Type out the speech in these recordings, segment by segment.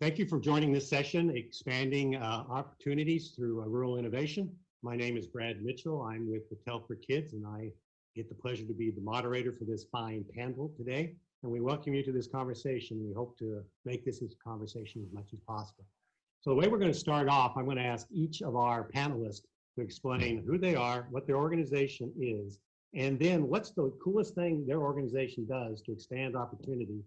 Thank you for joining this session, Expanding Opportunities Through Rural Innovation. My name is Brad Mitchell. I'm with Battelle for Kids, and I get the pleasure to be the moderator for this fine panel today. And we welcome you to this conversation. We hope to make this as a conversation as much as possible. So the way we're going to start off, I'm going to ask each of our panelists to explain who they are, what their organization is, and then what's the coolest thing their organization does to expand opportunity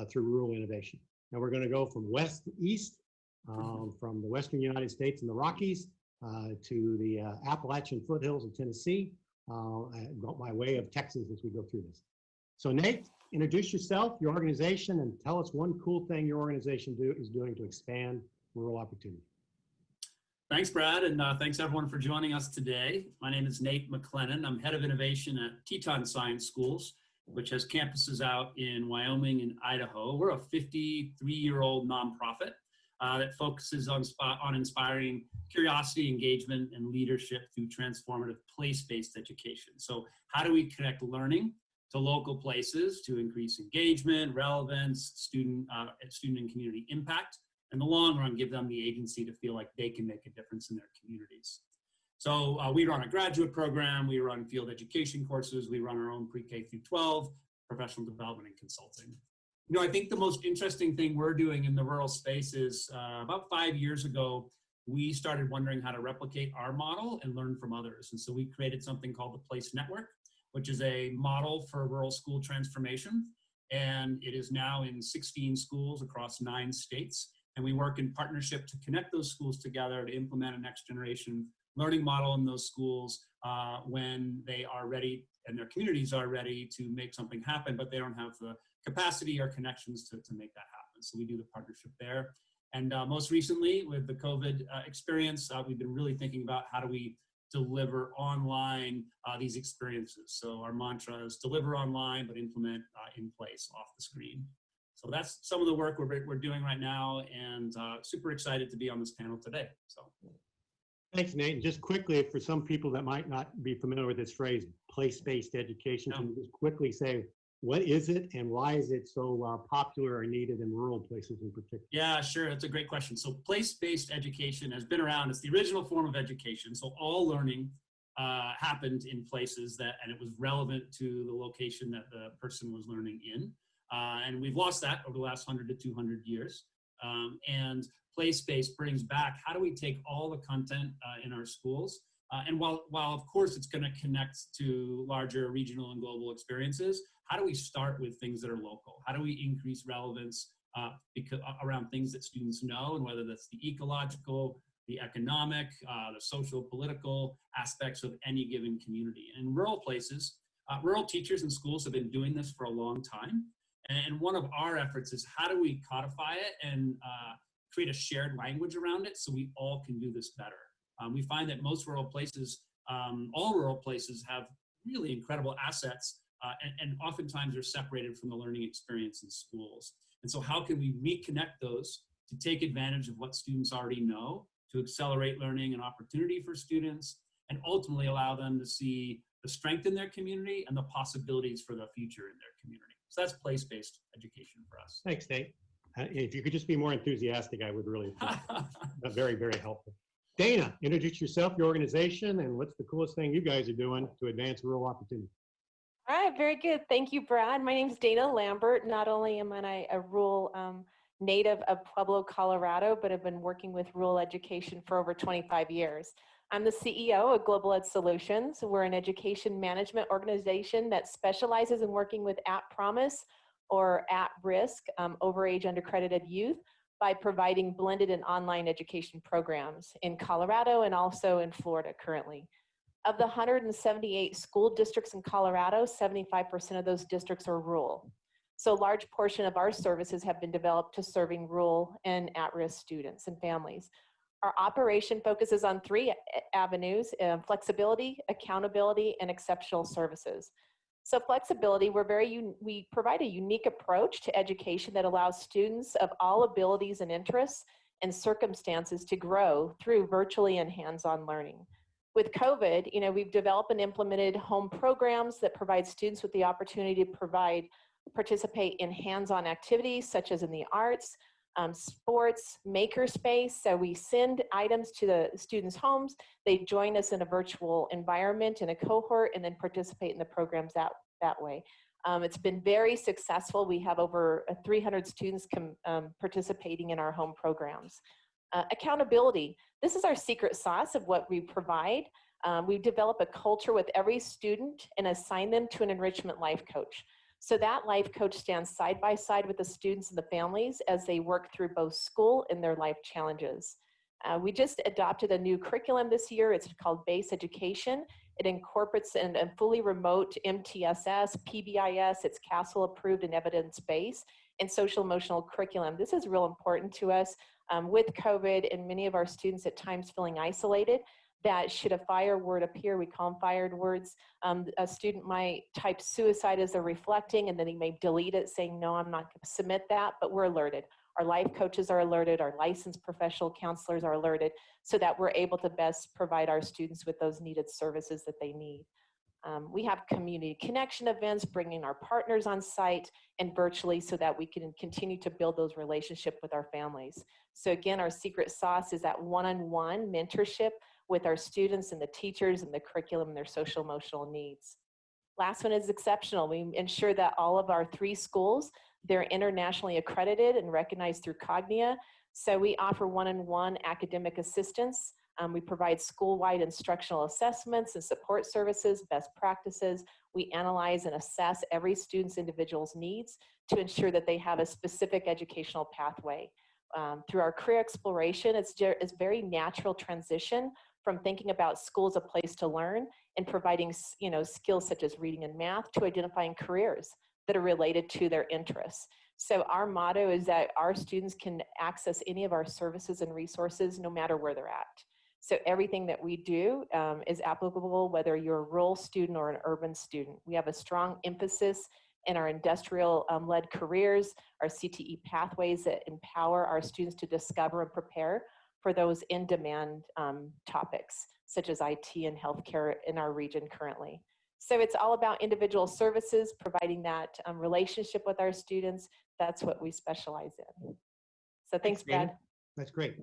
through rural innovation. Now we're going to go from west to east, from the western United States and the Rockies to the Appalachian foothills of Tennessee, by way of Texas as we go through this. So Nate, introduce yourself, your organization, and tell us one cool thing your organization is doing to expand rural opportunity. Thanks, Brad, and thanks everyone for joining us today. My name is Nate McLennan. I'm head of innovation at Teton Science Schools, which has campuses out in Wyoming and Idaho. We're a 53-year-old nonprofit that focuses on inspiring curiosity, engagement, and leadership through transformative place-based education. So how do we connect learning to local places to increase engagement, relevance, student and community impact, in the long run, give them the agency to feel like they can make a difference in their communities. So we run a graduate program, we run field education courses, we run our own pre-K through 12, professional development and consulting. You know, I think the most interesting thing we're doing in the rural space is about 5 years ago, we started wondering how to replicate our model and learn from others. And so we created something called the Place Network, which is a model for rural school transformation. And it is now in 16 schools across 9 states. And we work in partnership to connect those schools together to implement a next generation learning model in those schools when they are ready and their communities are ready to make something happen, but they don't have the capacity or connections to make that happen. So we do the partnership there. And most recently with the COVID experience, we've been really thinking about how do we deliver online these experiences. So our mantra is deliver online, but implement in place off the screen. So that's some of the work we're doing right now, and super excited to be on this panel today. So. Thanks, Nate. And just quickly, for some people that might not be familiar with this phrase, place-based education, can you just quickly say, what is it and why is it so popular or needed in rural places in particular? Yeah, sure. That's a great question. So place-based education has been around. It's the original form of education. So all learning happened in places and it was relevant to the location that the person was learning in. And we've lost that over the last 100 to 200 years. And place-based brings back, how do we take all the content in our schools? And while of course it's going to connect to larger regional and global experiences, how do we start with things that are local? How do we increase relevance around things that students know, and whether that's the ecological, the economic, the social, political aspects of any given community? And in rural places, rural teachers and schools have been doing this for a long time. And one of our efforts is how do we codify it and create a shared language around it so we all can do this better. We find that most rural places, all rural places have really incredible assets and oftentimes are separated from the learning experience in schools. And so how can we reconnect those to take advantage of what students already know, to accelerate learning and opportunity for students, and ultimately allow them to see the strength in their community and the possibilities for the future in their community. So that's place-based education for us. Thanks, Nate. If you could just be more enthusiastic, I would really appreciate it. Very, very helpful. Dana, introduce yourself, your organization, and what's the coolest thing you guys are doing to advance rural opportunity? All right, very good. Thank you, Brad. My name is Dana Lambert. Not only am I a rural native of Pueblo, Colorado, but I've been working with rural education for over 25 years. I'm the CEO of Global Ed Solutions. We're an education management organization that specializes in working with at-promise or at-risk overage undercredited youth by providing blended and online education programs in Colorado and also in Florida currently. Of the 178 school districts in Colorado, 75% of those districts are rural. So a large portion of our services have been developed to serving rural and at-risk students and families. Our operation focuses on 3 avenues: flexibility, accountability, and exceptional services. So flexibility, we provide a unique approach to education that allows students of all abilities and interests and circumstances to grow through virtually and hands-on learning. With COVID, we've developed and implemented home programs that provide students with the opportunity to participate in hands-on activities such as in the arts, sports makerspace. So we send items to the students' homes. They join us in a virtual environment in a cohort and then participate in the programs that way. It's been very successful. We have over 300 students participating in our home programs. Accountability. This is our secret sauce of what we provide. We develop a culture with every student and assign them to an enrichment life coach. So that life coach stands side by side with the students and the families as they work through both school and their life challenges. We just adopted a new curriculum this year. It's called Base Education. It incorporates a fully remote MTSS, PBIS, it's CASEL approved and evidence-based, and social emotional curriculum. This is real important to us with COVID and many of our students at times feeling isolated. That should a fire word appear, we call them fired words. A student might type suicide as they're reflecting, and then he may delete it saying, no, I'm not going to submit that, but we're alerted. Our life coaches are alerted, our licensed professional counselors are alerted, so that we're able to best provide our students with those needed services that they need. We have community connection events, bringing our partners on site and virtually so that we can continue to build those relationships with our families. So again, our secret sauce is that one-on-one mentorship with our students and the teachers and the curriculum and their social emotional needs. Last one is exceptional. We ensure that all of our 3 schools, they're internationally accredited and recognized through Cognia. So we offer one-on-one academic assistance. We provide school-wide instructional assessments and support services, best practices. We analyze and assess every student's individual's needs to ensure that they have a specific educational pathway. Through our career exploration, it's very natural transition from thinking about school as a place to learn and providing skills such as reading and math to identifying careers that are related to their interests. So our motto is that our students can access any of our services and resources no matter where they're at. So everything that we do is applicable whether you're a rural student or an urban student. We have a strong emphasis in our industrial-led careers, our CTE pathways that empower our students to discover and prepare for those in-demand topics, such as IT and healthcare in our region currently. So it's all about individual services, providing that relationship with our students. That's what we specialize in. So thanks, Brad. Dana. That's great.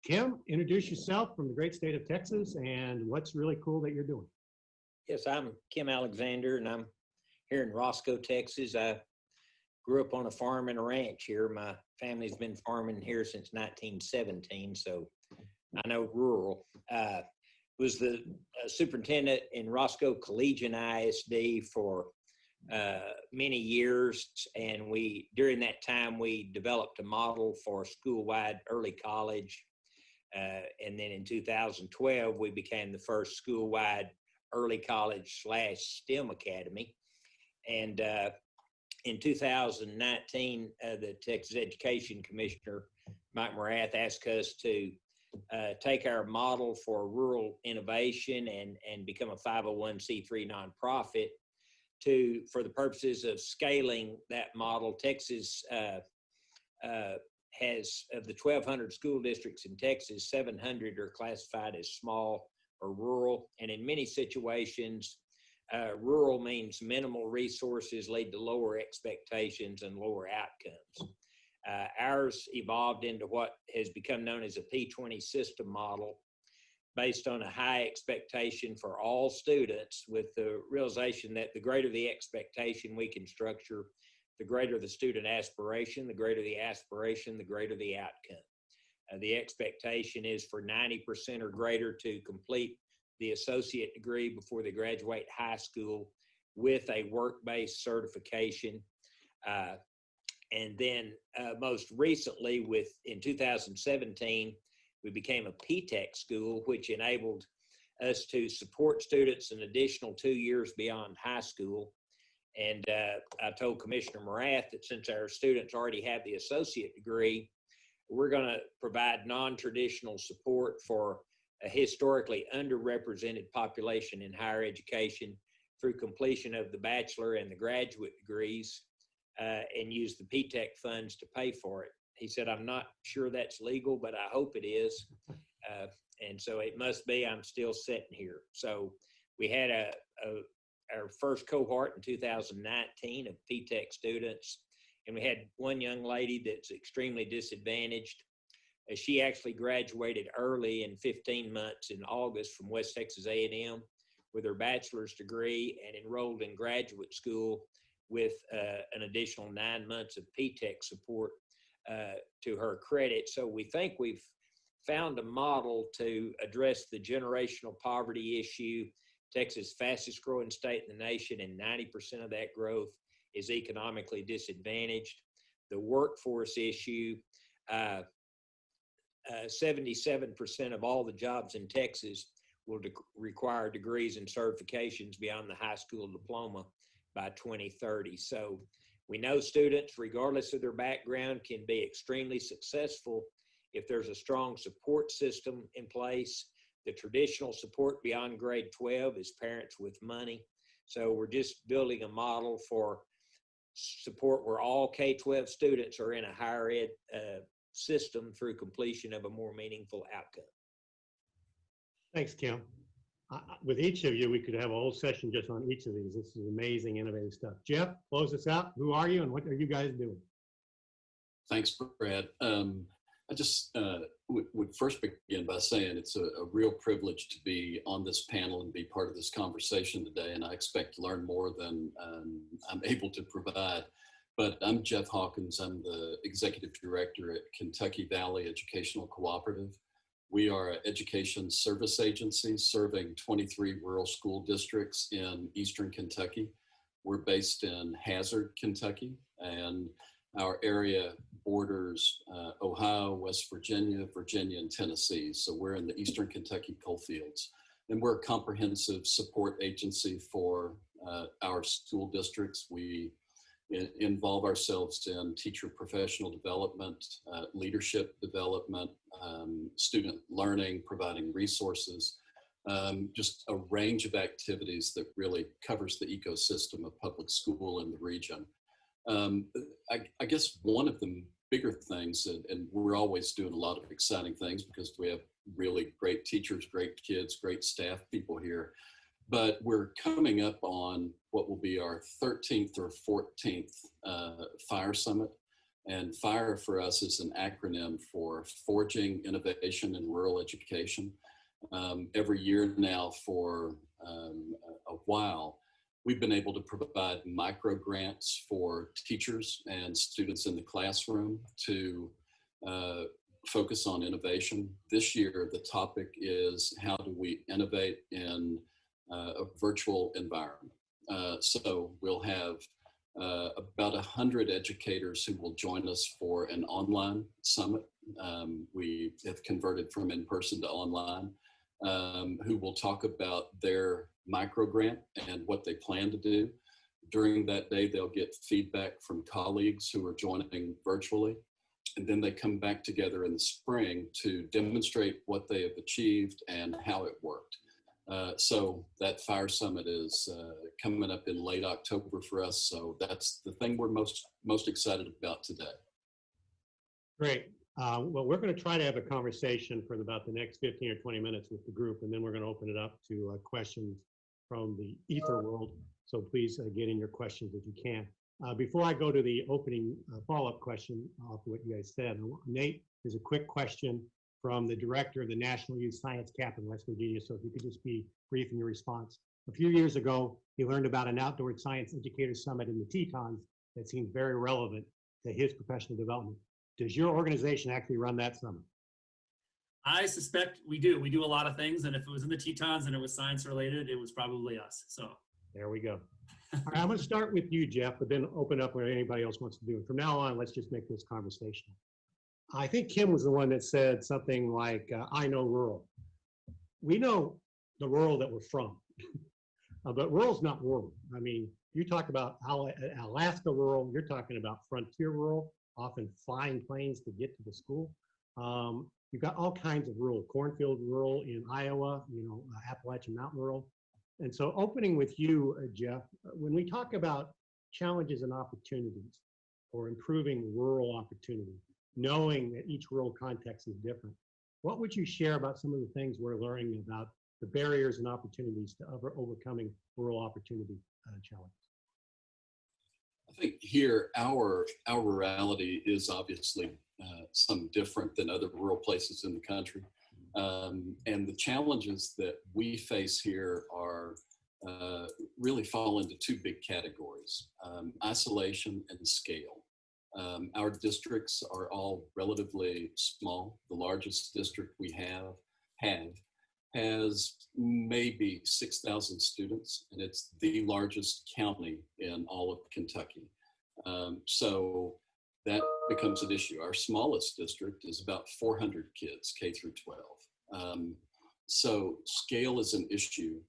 Kim, introduce yourself from the great state of Texas and what's really cool that you're doing. Yes, I'm Kim Alexander, and I'm here in Roscoe, Texas. I grew up on a farm and a ranch here. My family's been farming here since 1917, so I know rural. Was the superintendent in Roscoe Collegiate ISD for many years, and during that time we developed a model for school-wide early college, and then in 2012 we became the first school-wide early college / STEM academy. And in 2019, the Texas Education Commissioner, Mike Morath, asked us to take our model for rural innovation and become a 501c3 nonprofit for the purposes of scaling that model. Texas has, of the 1,200 school districts in Texas, 700 are classified as small or rural, and in many situations, rural means minimal resources lead to lower expectations and lower outcomes. Ours evolved into what has become known as a P20 system model, based on a high expectation for all students, with the realization that the greater the expectation we can structure, the greater the student aspiration, the greater the aspiration, the greater the outcome. The expectation is for 90% or greater to complete the associate degree before they graduate high school with a work-based certification. And then most recently, in 2017, we became a P-TECH school, which enabled us to support students an additional 2 years beyond high school. And I told Commissioner Morath that since our students already have the associate degree, we're going to provide non-traditional support for a historically underrepresented population in higher education through completion of the bachelor and the graduate degrees, and use the P-TECH funds to pay for it. He said, I'm not sure that's legal, but I hope it is. And so it must be. I'm still sitting here. So we had our first cohort in 2019 of P-TECH students, And we had one young lady that's extremely disadvantaged. She actually graduated early in 15 months in August from West Texas A&M with her bachelor's degree and enrolled in graduate school with an additional 9 months of P-TECH support to her credit. So we think we've found a model to address the generational poverty issue. Texas' fastest growing state in the nation, and 90% of that growth is economically disadvantaged. The workforce issue, 77% of all the jobs in Texas will require degrees and certifications beyond the high school diploma by 2030. So we know students, regardless of their background, can be extremely successful if there's a strong support system in place. The traditional support beyond grade 12 is parents with money. So we're just building a model for support where all K-12 students are in a higher ed system through completion of a more meaningful outcome. Thanks, Kim. With each of you, we could have a whole session just on each of these. This is amazing, innovative stuff. Jeff, close us out. Who are you and what are you guys doing? Thanks, Brad. I just would first begin by saying it's a real privilege to be on this panel and be part of this conversation today, and I expect to learn more than I'm able to provide. But I'm Jeff Hawkins. I'm the Executive Director at Kentucky Valley Educational Cooperative. We are an education service agency serving 23 rural school districts in Eastern Kentucky. We're based in Hazard, Kentucky, and our area borders Ohio, West Virginia, Virginia, and Tennessee. So we're in the Eastern Kentucky coalfields. And we're a comprehensive support agency for our school districts. We involve ourselves in teacher professional development, leadership development, student learning, providing resources, just a range of activities that really covers the ecosystem of public school in the region. I guess one of the bigger things, and we're always doing a lot of exciting things because we have really great teachers, great kids, great staff people here, but we're coming up on what will be our 13th or 14th FIRE Summit. And FIRE for us is an acronym for Forging Innovation in Rural Education. Every year now for a while, we've been able to provide micro grants for teachers and students in the classroom to focus on innovation. This year, the topic is how do we innovate in a virtual environment. So we'll have about 100 educators who will join us for an online summit. We have converted from in-person to online, who will talk about their micro grant and what they plan to do. During that day, they'll get feedback from colleagues who are joining virtually. And then they come back together in the spring to demonstrate what they have achieved and how it worked. So that FIRE Summit is coming up in late October for us. So that's the thing we're most excited about today. Great. Well, we're going to try to have a conversation for about the next 15 or 20 minutes with the group, and then we're going to open it up to questions from the ether world. So please get in your questions if you can. Before I go to the opening follow-up question off what you guys said, Nate, there's a quick question from the director of the National Youth Science Camp in West Virginia. So if you could just be brief in your response. A few years ago, he learned about an outdoor science educator summit in the Tetons that seemed very relevant to his professional development. Does your organization actually run that summit? I suspect we do. We do a lot of things, and if it was in the Tetons and it was science related, it was probably us. So there we go. All right, I'm going to start with you, Jeff, but then open up where anybody else wants to do it. From now on, let's just make this conversational. I think Kim was the one that said something like, I know rural. We know the rural that we're from, but rural's not rural. I mean, you talk about Alaska rural, you're talking about frontier rural, often flying planes to get to the school. You've got all kinds of rural, cornfield rural in Iowa, Appalachian Mountain rural. And so opening with you, Jeff, when we talk about challenges and opportunities or improving rural opportunity, knowing that each rural context is different, what would you share about some of the things we're learning about the barriers and opportunities to overcoming rural opportunity challenges? I think here our rurality is obviously some different than other rural places in the country. And the challenges that we face here are really fall into two big categories, isolation and scale. Our districts are all relatively small. The largest district we has maybe 6,000 students, and it's the largest county in all of Kentucky. So that becomes an issue. Our smallest district is about 400 kids, K through 12. So scale is an issue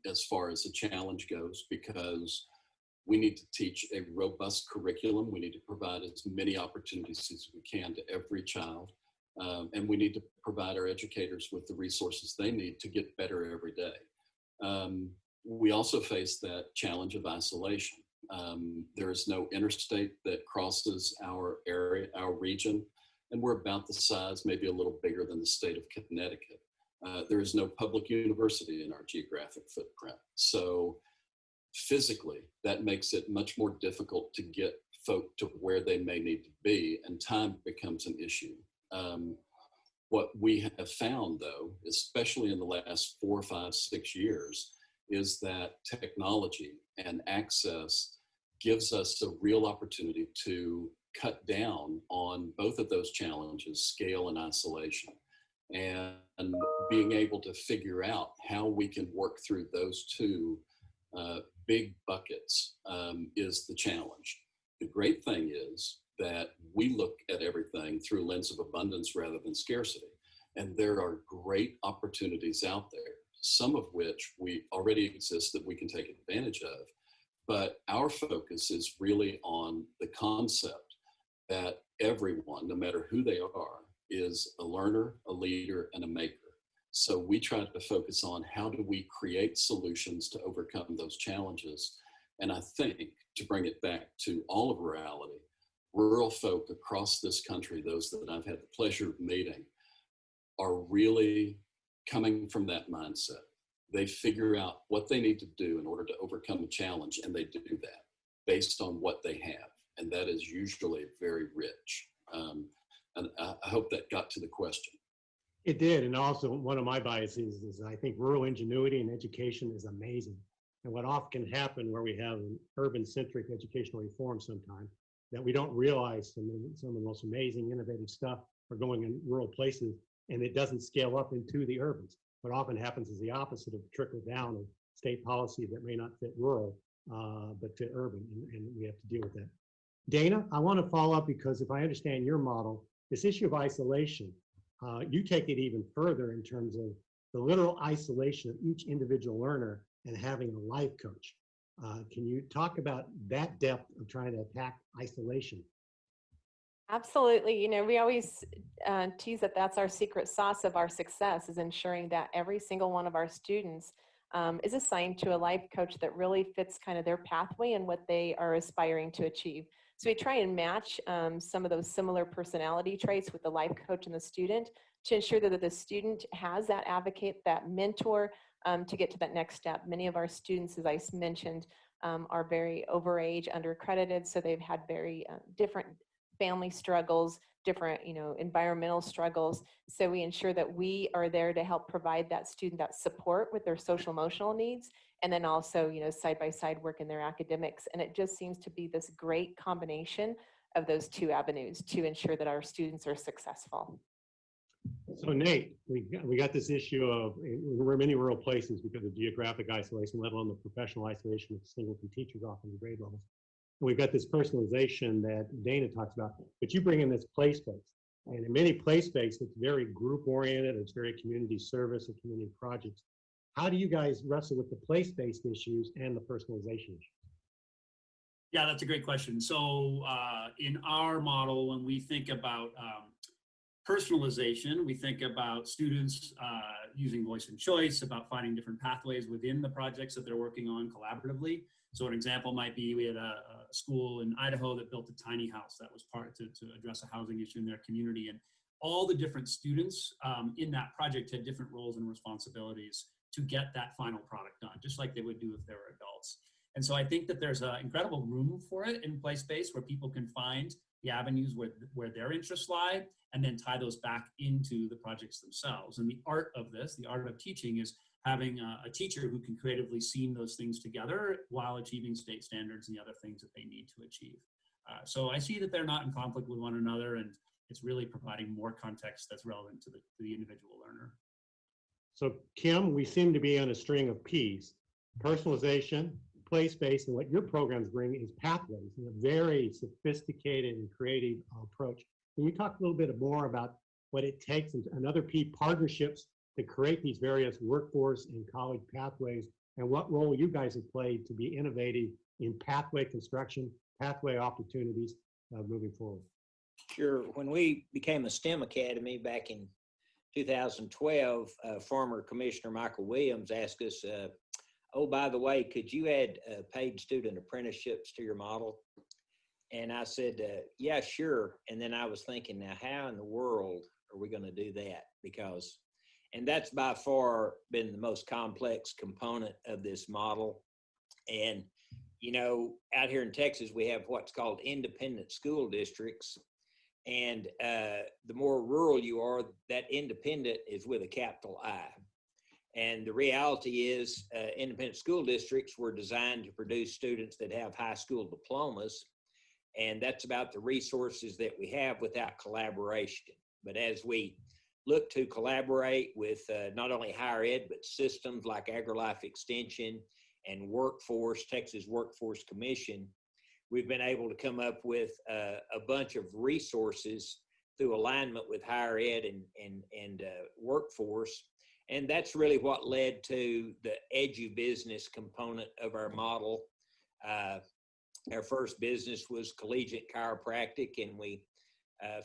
as far as the challenge goes, because we need to teach a robust curriculum. We need to provide as many opportunities as we can to every child. And we need to provide our educators with the resources they need to get better every day. We also face that challenge of isolation. There is no interstate that crosses our area, our region, and we're about the size, maybe a little bigger than the state of Connecticut. There is no public university in our geographic footprint. So physically, that makes it much more difficult to get folk to where they may need to be, and time becomes an issue. What we have found, though, especially in the last 4, 5, 6 years, is that technology and access gives us a real opportunity to cut down on both of those challenges, scale and isolation, and being able to figure out how we can work through those two big buckets is the challenge. The great thing is that we look at everything through a lens of abundance rather than scarcity. And there are great opportunities out there, some of which we already exist that we can take advantage of. But our focus is really on the concept that everyone, no matter who they are, is a learner, a leader, and a maker. So we try to focus on how do we create solutions to overcome those challenges. And I think, to bring it back to all of rurality, rural folk across this country, those that I've had the pleasure of meeting, are really coming from that mindset. They figure out what they need to do in order to overcome a challenge, and they do that based on what they have. And that is usually very rich. And I hope that got to the question. It did. And also, one of my biases is I think rural ingenuity and education is amazing. And what often can happen where we have an urban-centric educational reform sometimes, that we don't realize some of the most amazing, innovative stuff are going in rural places, and it doesn't scale up into the urbans. What often happens is the opposite of trickle down of state policy that may not fit rural, but fit urban, and we have to deal with that. Dana, I want to follow up, because if I understand your model, this issue of isolation, you take it even further in terms of the literal isolation of each individual learner and having a life coach. Can you talk about that depth of trying to attack isolation? Absolutely. You know, we always tease that that's our secret sauce of our success, is ensuring that every single one of our students is assigned to a life coach that really fits kind of their pathway and what they are aspiring to achieve. So we try and match some of those similar personality traits with the life coach and the student to ensure that the student has that advocate, that mentor to get to that next step. Many of our students, as I mentioned, are very overage, undercredited, so they've had very different family struggles, different, environmental struggles. So we ensure that we are there to help provide that student that support with their social emotional needs, and then also, side by side work in their academics. And it just seems to be this great combination of those two avenues to ensure that our students are successful. So Nate, we got this issue of, we're in many rural places because of geographic isolation, let alone the professional isolation of singleton teachers often in grade levels. And we've got this personalization that Dana talks about, but you bring in this play space. And in many play space, it's very group oriented, it's very community service and community projects. How do you guys wrestle with the place-based issues and the personalization issues? Yeah, that's a great question. So in our model, when we think about personalization, we think about students using voice and choice, about finding different pathways within the projects that they're working on collaboratively. So an example might be, we had a school in Idaho that built a tiny house that was part to address a housing issue in their community. And all the different students in that project had different roles and responsibilities to get that final product done, just like they would do if they were adults. And so I think that there's an incredible room for it in place-based where people can find the avenues where their interests lie and then tie those back into the projects themselves. And the art of this, the art of teaching, is having a teacher who can creatively seam those things together while achieving state standards and the other things that they need to achieve. So I see that they're not in conflict with one another, and it's really providing more context that's relevant to the individual learner. So Kim, we seem to be on a string of P's: personalization, place-based, and what your programs bring is pathways, and a very sophisticated and creative approach. Can you talk a little bit more about what it takes, and another P, partnerships, to create these various workforce and college pathways, and what role you guys have played to be innovative in pathway construction, pathway opportunities moving forward? Sure. When we became a STEM Academy back in 2012, former Commissioner Michael Williams asked us, oh, by the way, could you add paid student apprenticeships to your model? And I said, yeah, sure. And then I was thinking, now, how in the world are we going to do that? Because, and that's by far been the most complex component of this model. And, you know, out here in Texas, we have what's called independent school districts. And the more rural you are, that independent is with a capital I. And the reality is independent school districts were designed to produce students that have high school diplomas. And that's about the resources that we have without collaboration. But as we look to collaborate with not only higher ed, but systems like AgriLife Extension and Workforce, Texas Workforce Commission, we've been able to come up with a bunch of resources through alignment with higher ed and workforce. And that's really what led to the edu-business component of our model. Our first business was collegiate chiropractic, and we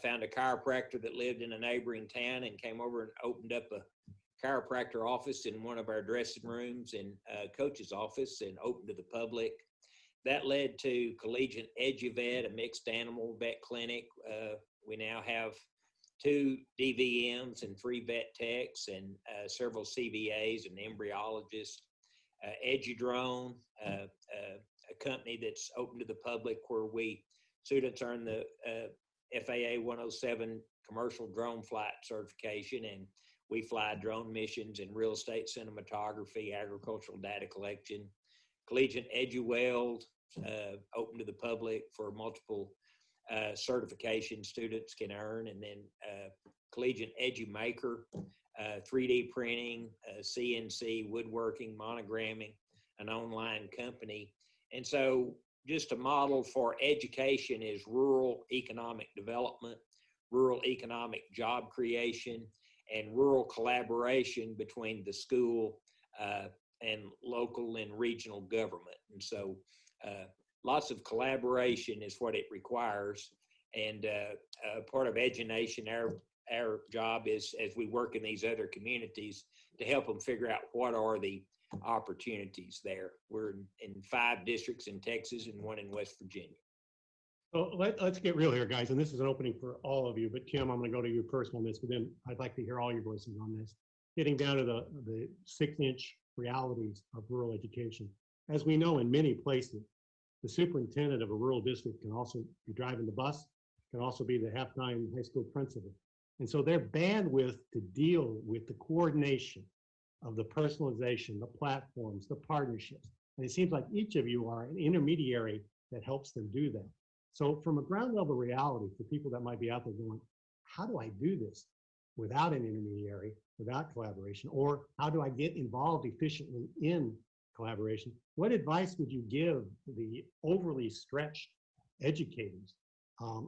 found a chiropractor that lived in a neighboring town and came over and opened up a chiropractor office in one of our dressing rooms and coach's office and opened to the public. That led to Collegiate EduVet, a mixed animal vet clinic. We now have 2 DVMs and 3 vet techs and several CVAs and embryologists. EduDrone, a company that's open to the public where students earn the FAA 107 commercial drone flight certification, and we fly drone missions in real estate cinematography, agricultural data collection. Collegiate EduWeld, open to the public for multiple certifications students can earn, and then Collegiate EduMaker, 3D printing, CNC, woodworking, monogramming, an online company. And so just a model for education is rural economic development, rural economic job creation, and rural collaboration between the school and local and regional government. And so lots of collaboration is what it requires. And part of EduNation, our job is, as we work in these other communities, to help them figure out what are the opportunities there. We're in 5 districts in Texas and 1 in West Virginia. So let's get real here, guys. And this is an opening for all of you. But Kim, I'm going to go to you first on this, but then I'd like to hear all your voices on this. Getting down to the 6-inch realities of rural education. As we know, in many places, the superintendent of a rural district can also be driving the bus, can also be the halftime high school principal. And so their bandwidth to deal with the coordination of the personalization, the platforms, the partnerships. And it seems like each of you are an intermediary that helps them do that. So from a ground level reality, for people that might be out there going, how do I do this without an intermediary, without collaboration? Or how do I get involved efficiently in collaboration? What advice would you give the overly stretched educators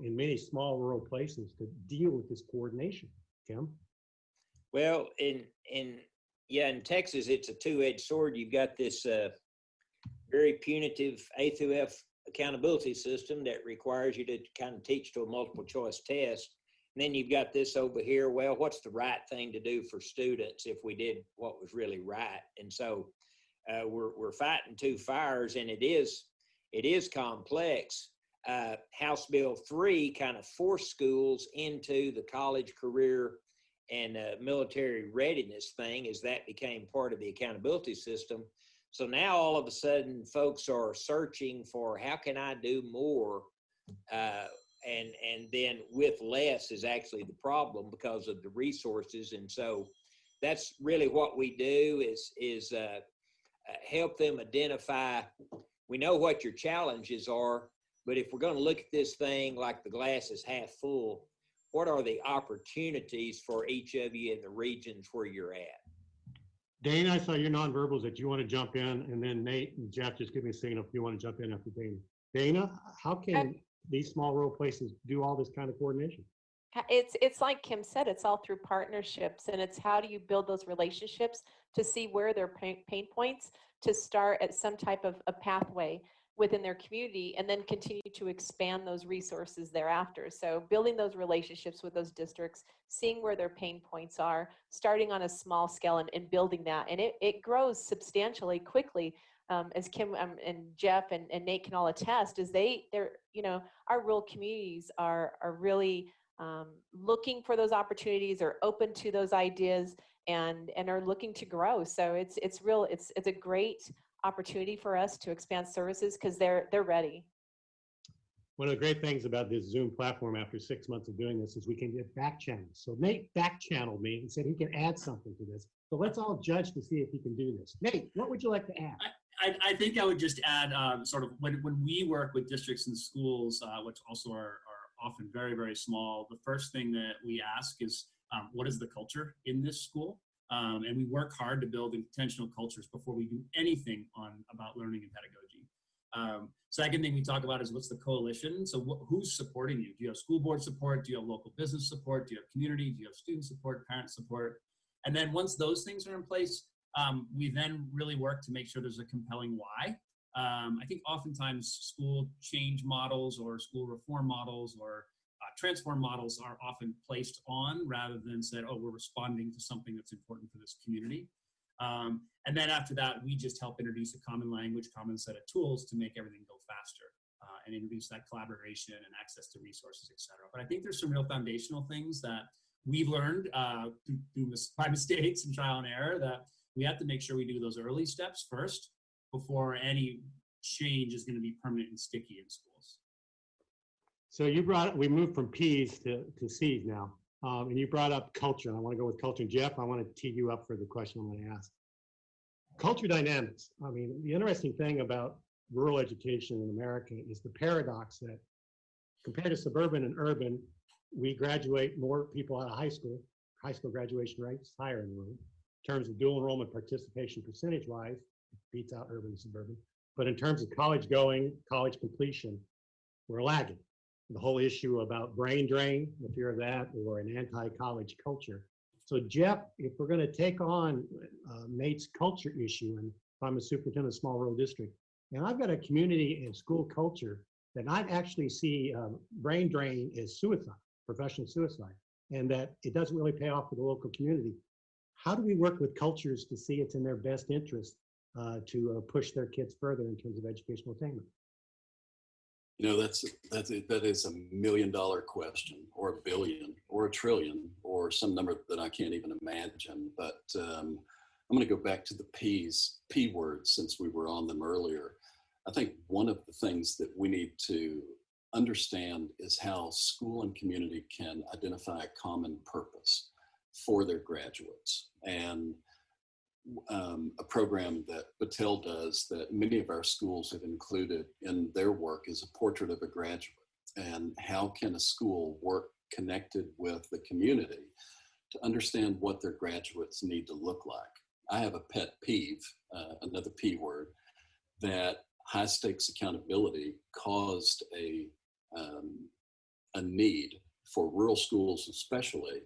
in many small rural places to deal with this coordination? Kim? Well, in Texas, it's a 2-edged sword. You've got this very punitive A through F accountability system that requires you to kind of teach to a multiple choice test. And then you've got this over here, well, what's the right thing to do for students if we did what was really right? And so we're fighting 2 fires, and it is complex. House Bill 3 kind of forced schools into the college, career, and military readiness thing as that became part of the accountability system. So now all of a sudden folks are searching for how can I do more? And then with less is actually the problem because of the resources. And so that's really what we do is help them identify. We know what your challenges are, but if we're going to look at this thing like the glass is half full, what are the opportunities for each of you in the regions where you're at? Dana, I saw your nonverbals that you want to jump in, and then Nate and Jeff, just give me a signal if you want to jump in after Dana. Dana, how can these small rural places do all this kind of coordination? It's like Kim said, it's all through partnerships, and it's how do you build those relationships to see where their pain points, to start at some type of a pathway within their community, and then continue to expand those resources thereafter. So building those relationships with those districts, seeing where their pain points are, starting on a small scale and building that. And it grows substantially quickly, as Kim and Jeff and Nate can all attest, is they're, our rural communities are really looking for those opportunities, are open to those ideas, and are looking to grow. So it's a great opportunity for us to expand services because they're ready. One of the great things about this Zoom platform after 6 months of doing this is we can get back channels. So Nate back channeled me and said he can add something to this. So let's all judge to see if he can do this. Nate, what would you like to add? I think I would just add sort of when we work with districts and schools, which also are often very, very small, the first thing that we ask is what is the culture in this school? And we work hard to build intentional cultures before we do anything about learning and pedagogy. Second thing we talk about is what's the coalition? So who's supporting you? Do you have school board support? Do you have local business support? Do you have community? Do you have student support, parent support? And then once those things are in place, we then really work to make sure there's a compelling why. I think oftentimes school change models or school reform models or transform models are often placed on rather than said, oh, we're responding to something that's important for this community. And then after that, we just help introduce a common language, common set of tools to make everything go faster and introduce that collaboration and access to resources, et cetera. But I think there's some real foundational things that we've learned by mistakes and trial and error that we have to make sure we do those early steps first before any change is going to be permanent and sticky in schools. So we moved from P's to C's now. And you brought up culture, and I want to go with culture. And Jeff, I want to tee you up for the question I'm going to ask. Culture dynamics. I mean, the interesting thing about rural education in America is the paradox that compared to suburban and urban, we graduate more people out of high school. High school graduation rates higher in the room. In terms of dual enrollment participation percentage-wise, it beats out urban and suburban. But in terms of college going, college completion, we're lagging. The whole issue about brain drain, the fear of that, or an anti-college culture. So Jeff, if we're going to take on Nate's culture issue, and if I'm a superintendent of a small rural district, and I've got a community and school culture, then I'd actually see brain drain as suicide, professional suicide, and that it doesn't really pay off for the local community. How do we work with cultures to see it's in their best interest to push their kids further in terms of educational attainment? You know, that is $1 million question, or $1 billion, or $1 trillion, or some number that I can't even imagine. But I'm going to go back to the P words, since we were on them earlier. I think one of the things that we need to understand is how school and community can identify a common purpose for their graduates. And a program that Battelle does that many of our schools have included in their work is a portrait of a graduate. And how can a school work connected with the community to understand what their graduates need to look like? I have a pet peeve, another P word, that high stakes accountability caused a need for rural schools especially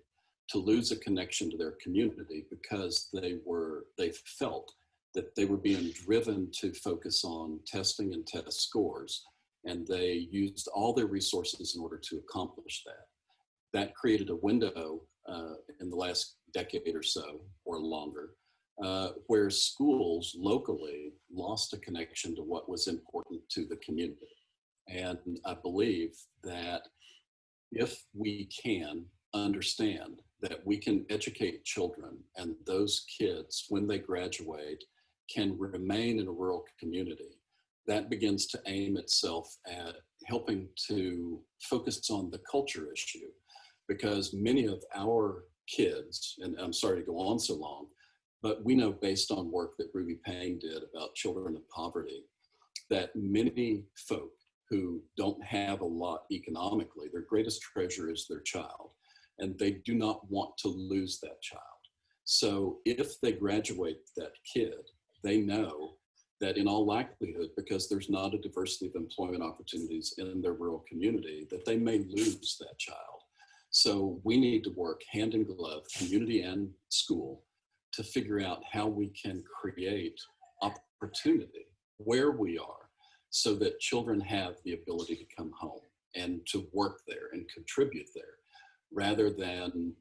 to lose a connection to their community because they felt that they were being driven to focus on testing and test scores, and they used all their resources in order to accomplish that. That created a window in the last decade or so, or longer, where schools locally lost a connection to what was important to the community. And I believe that if we can understand that we can educate children and those kids when they graduate can remain in a rural community, that begins to aim itself at helping to focus on the culture issue. Because many of our kids, and I'm sorry to go on so long, but we know based on work that Ruby Payne did about children of poverty, that many folk who don't have a lot economically, their greatest treasure is their child, and they do not want to lose that child. So if they graduate that kid, they know that in all likelihood, because there's not a diversity of employment opportunities in their rural community, that they may lose that child. So we need to work hand in glove, community and school, to figure out how we can create opportunity where we are so that children have the ability to come home and to work there and contribute there, rather than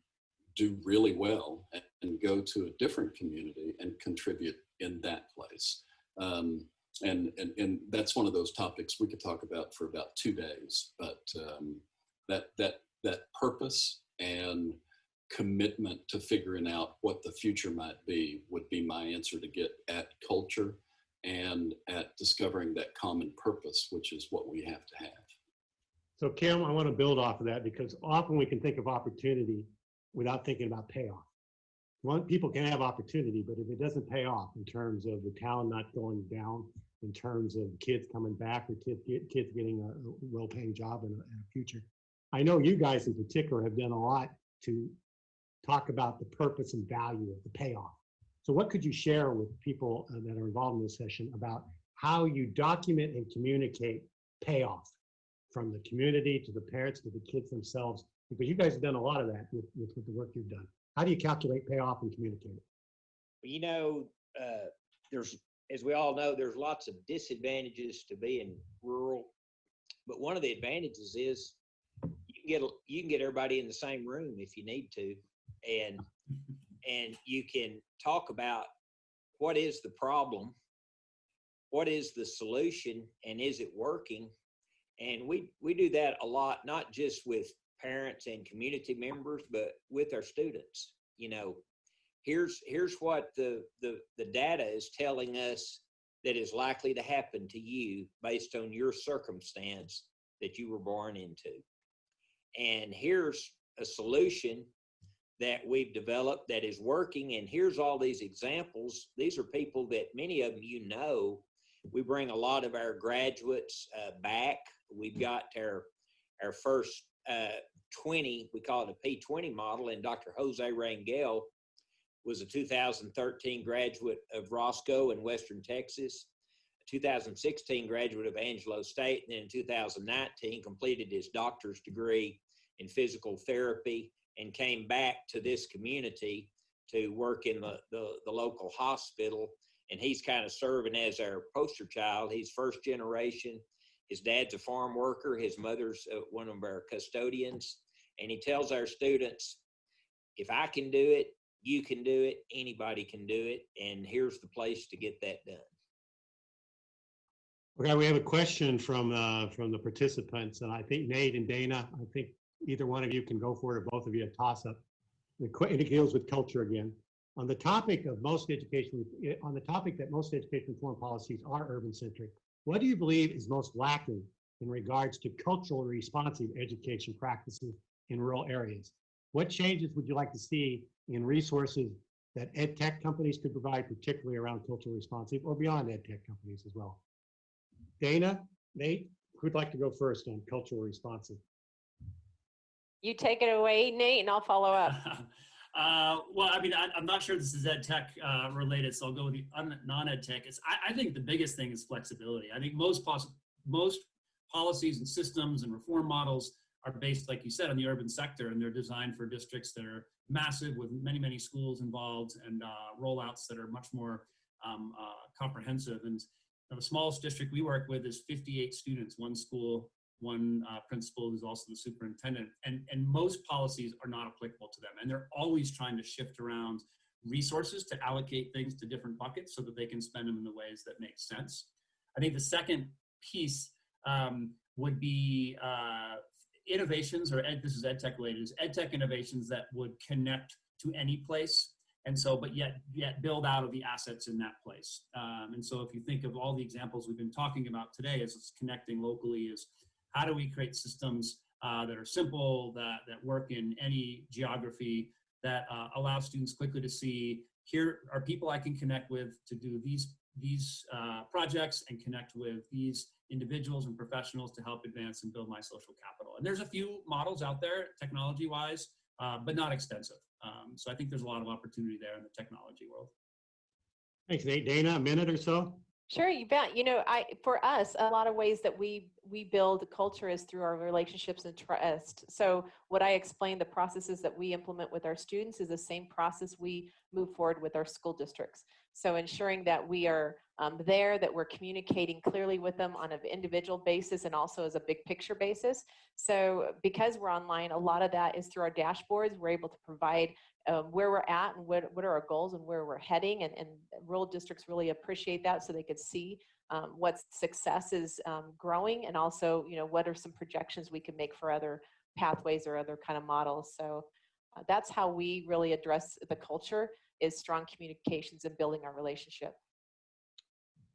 do really well and go to a different community and contribute in that place. And that's one of those topics we could talk about for about 2 days, but that purpose and commitment to figuring out what the future might be would be my answer to get at culture and at discovering that common purpose, which is what we have to have. So Kim, I want to build off of that because often we can think of opportunity without thinking about payoff. People can have opportunity, but if it doesn't pay off in terms of the town not going down, in terms of kids coming back, or kids getting a well-paying job and a future. I know you guys in particular have done a lot to talk about the purpose and value of the payoff. So what could you share with people that are involved in this session about how you document and communicate payoff from the community to the parents to the kids themselves? Because you guys have done a lot of that with the work you've done. How do you calculate payoff and communicate it? You know, there's, as we all know, there's lots of disadvantages to being rural, but one of the advantages is you can get everybody in the same room if you need to, and you can talk about what is the problem, what is the solution, and is it working? And we do that a lot, not just with parents and community members, but with our students. You know, here's what the data is telling us that is likely to happen to you based on your circumstance that you were born into. And here's a solution that we've developed that is working. And here's all these examples. These are people that many of them you know. We bring a lot of our graduates back. We've got our first 20, we call it a P20 model, and Dr. Jose Rangel was a 2013 graduate of Roscoe in Western Texas, a 2016 graduate of Angelo State, and then in 2019 completed his doctor's degree in physical therapy and came back to this community to work in the local hospital. And he's kind of serving as our poster child. He's first generation. His dad's a farm worker. His mother's one of our custodians. And he tells our students, if I can do it, you can do it, anybody can do it. And here's the place to get that done. Okay, we have a question from the participants, and I think Nate and Dana, I think either one of you can go for it, or both of you a toss-up. It deals with culture again. On the topic that most education reform policies are urban-centric, what do you believe is most lacking in regards to culturally responsive education practices in rural areas? What changes would you like to see in resources that ed tech companies could provide, particularly around culturally responsive, or beyond ed tech companies as well? Dana, Nate, who'd like to go first on cultural responsive? You take it away, Nate, and I'll follow up. Well, I mean, I'm not sure this is ed tech related, so I'll go with the non-ed tech. I think the biggest thing is flexibility. I think most policies and systems and reform models are based, like you said, on the urban sector, and they're designed for districts that are massive with many, many schools involved and rollouts that are much more comprehensive. And the smallest district we work with is 58 students, one school, one principal who's also the superintendent, and most policies are not applicable to them. And they're always trying to shift around resources to allocate things to different buckets so that they can spend them in the ways that make sense. I think the second piece would be innovations, or this is ed tech related, is ed tech innovations that would connect to any place And so, but yet build out of the assets in that place. And so if you think of all the examples we've been talking about today as it's connecting locally, is how do we create systems that are simple, that work in any geography, that allow students quickly to see, here are people I can connect with to do these projects, and connect with these individuals and professionals to help advance and build my social capital. And there's a few models out there technology-wise, but not extensive. So I think there's a lot of opportunity there in the technology world. Thanks, Nate. Dana, a minute or so? Sure, you bet. You know, for us, a lot of ways that we build culture is through our relationships and trust. So what I explained, the processes that we implement with our students is the same process we move forward with our school districts. So ensuring that we are there, that we're communicating clearly with them on an individual basis and also as a big picture basis. So because we're online, a lot of that is through our dashboards. We're able to provide where we're at and what are our goals and where we're heading, and rural districts really appreciate that, so they could see what success is growing, and also, you know, what are some projections we can make for other pathways or other kind of models. So that's how we really address the culture, is strong communications and building our relationship.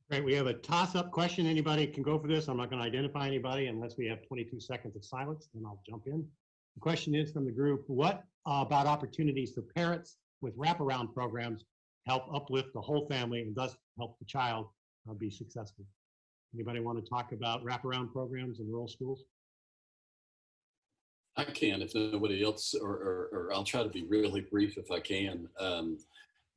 Great. We have a toss-up question. Anybody can go for this. I'm not going to identify anybody unless we have 22 seconds of silence, then I'll jump in. The question is from the group: what about opportunities for parents with wraparound programs help uplift the whole family and thus help the child be successful? Anybody want to talk about wraparound programs in rural schools? I can, if nobody else, or I'll try to be really brief if I can.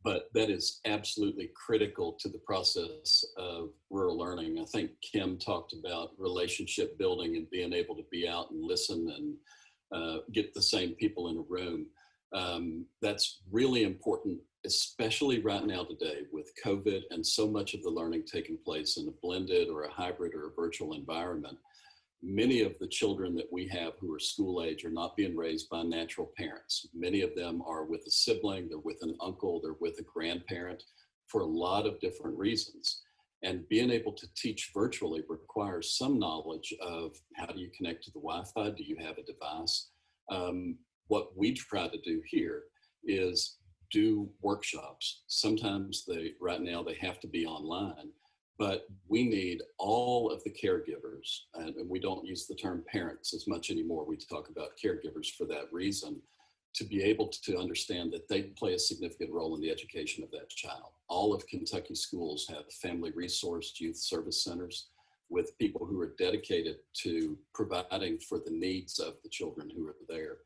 But that is absolutely critical to the process of rural learning. I think Kim talked about relationship building and being able to be out and listen and get the same people in a room. That's really important, especially right now today with COVID and so much of the learning taking place in a blended or a hybrid or a virtual environment. Many of the children that we have who are school age are not being raised by natural parents. Many of them are with a sibling, they're with an uncle, they're with a grandparent for a lot of different reasons. And being able to teach virtually requires some knowledge of how do you connect to the Wi-Fi? Do you have a device? What we try to do here is do workshops. Sometimes right now they have to be online, but we need all of the caregivers, and we don't use the term parents as much anymore. We talk about caregivers for that reason, to be able to understand that they play a significant role in the education of that child. All of Kentucky schools have family resource youth service centers with people who are dedicated to providing for the needs of the children who are there.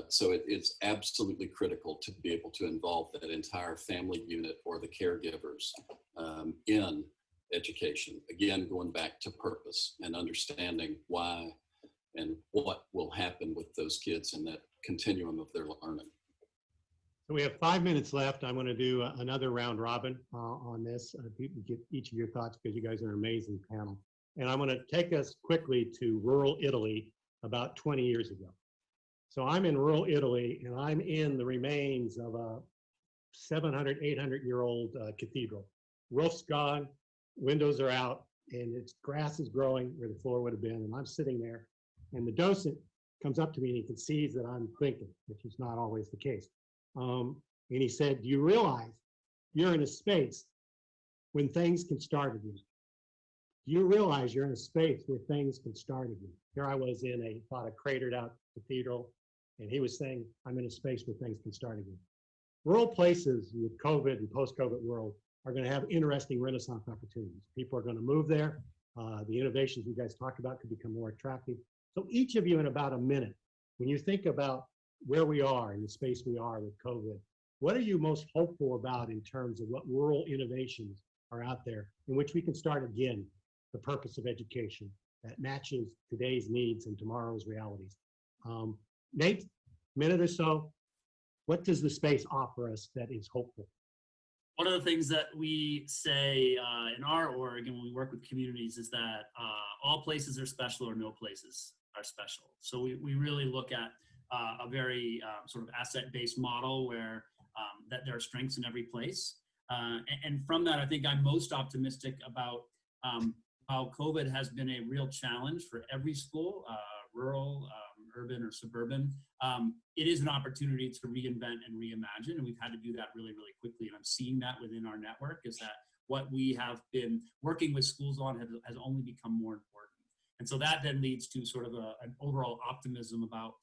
So it's absolutely critical to be able to involve that entire family unit or the caregivers in education. Again, going back to purpose and understanding why and what will happen with those kids in that continuum of their learning. So we have 5 minutes left. I'm going to do another round robin on this. Get each of your thoughts, because you guys are an amazing panel. And I'm going to take us quickly to rural Italy about 20 years ago. So I'm in rural Italy, and I'm in the remains of a 700, 800-year-old cathedral. Roof's gone, windows are out, and its grass is growing where the floor would have been. And I'm sitting there, and the docent comes up to me and he can see that I'm thinking, which is not always the case. And he said, "Do you realize you're in a space when things can start again? Do you realize you're in a space where things can start again?" Here I was in a cratered out cathedral, and he was saying, I'm in a space where things can start again. Rural places with COVID and post-COVID world are going to have interesting renaissance opportunities. People are going to move there. The innovations you guys talked about could become more attractive. So each of you, in about a minute, when you think about where we are in the space we are with COVID, what are you most hopeful about in terms of what rural innovations are out there in which we can start again the purpose of education that matches today's needs and tomorrow's realities? Nate, minute or so, what does the space offer us that is hopeful? One of the things that we say in our org and when we work with communities is that all places are special or no places are special. So we really look at a very sort of asset-based model where that there are strengths in every place. And from that, I think I'm most optimistic about how COVID has been a real challenge for every school, rural, urban or suburban, it is an opportunity to reinvent and reimagine. And we've had to do that really, really quickly. And I'm seeing that within our network is that what we have been working with schools on has only become more important. And so that then leads to sort of an overall optimism about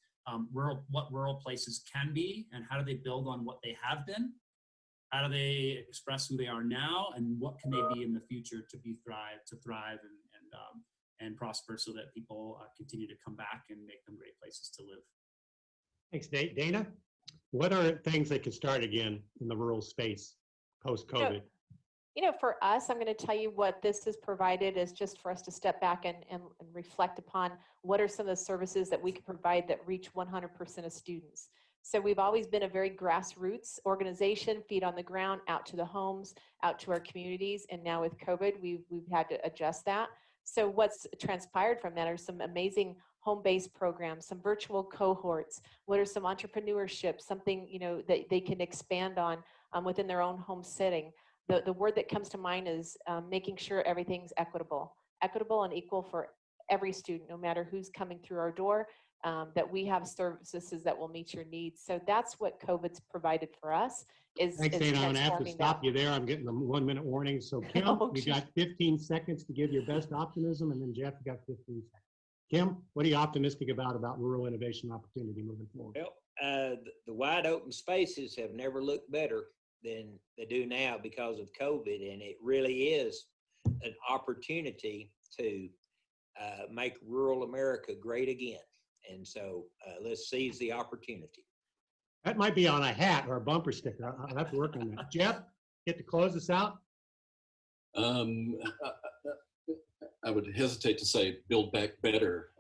what rural places can be and how do they build on what they have been. How do they express who they are now, and what can they be in the future to thrive and prosper, so that people continue to come back and make them great places to live. Thanks, Dana. What are things that could start again in the rural space post-COVID? For us, I'm going to tell you what this has provided is just for us to step back and reflect upon what are some of the services that we can provide that reach 100% of students. So we've always been a very grassroots organization, feet on the ground, out to the homes, out to our communities. And now with COVID, we've had to adjust that. So what's transpired from that are some amazing home-based programs, some virtual cohorts. What are some entrepreneurship, something that they can expand on within their own home setting. The word that comes to mind is making sure everything's equitable and equal for every student, no matter who's coming through our door. That we have services that will meet your needs. So that's what COVID's provided for us. Thanks, Dana. I'm going to have to stop you there. I'm getting a 1-minute warning. So Kim, you got 15 seconds to give your best optimism, and then Jeff, you got 15 seconds. Kim, what are you optimistic about rural innovation opportunity moving forward? Well, the wide open spaces have never looked better than they do now because of COVID, and it really is an opportunity to make rural America great again. And so let's seize the opportunity. That might be on a hat or a bumper sticker. I'll have to work on that. Jeff, get to close us out. I would hesitate to say build back better,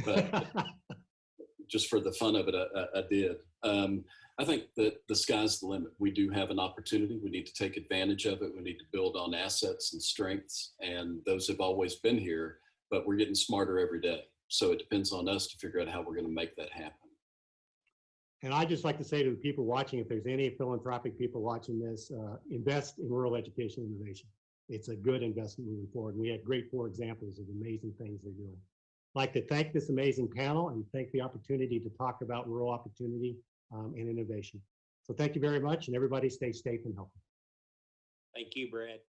but just for the fun of it, I did. I think that the sky's the limit. We do have an opportunity. We need to take advantage of it. We need to build on assets and strengths, and those have always been here, but we're getting smarter every day. So it depends on us to figure out how we're going to make that happen. And I just like to say to the people watching, if there's any philanthropic people watching this, invest in rural education innovation. It's a good investment moving forward. We had great 4 examples of amazing things they're doing. I'd like to thank this amazing panel and thank the opportunity to talk about rural opportunity and innovation. So thank you very much, and everybody stay safe and healthy. Thank you, Brad.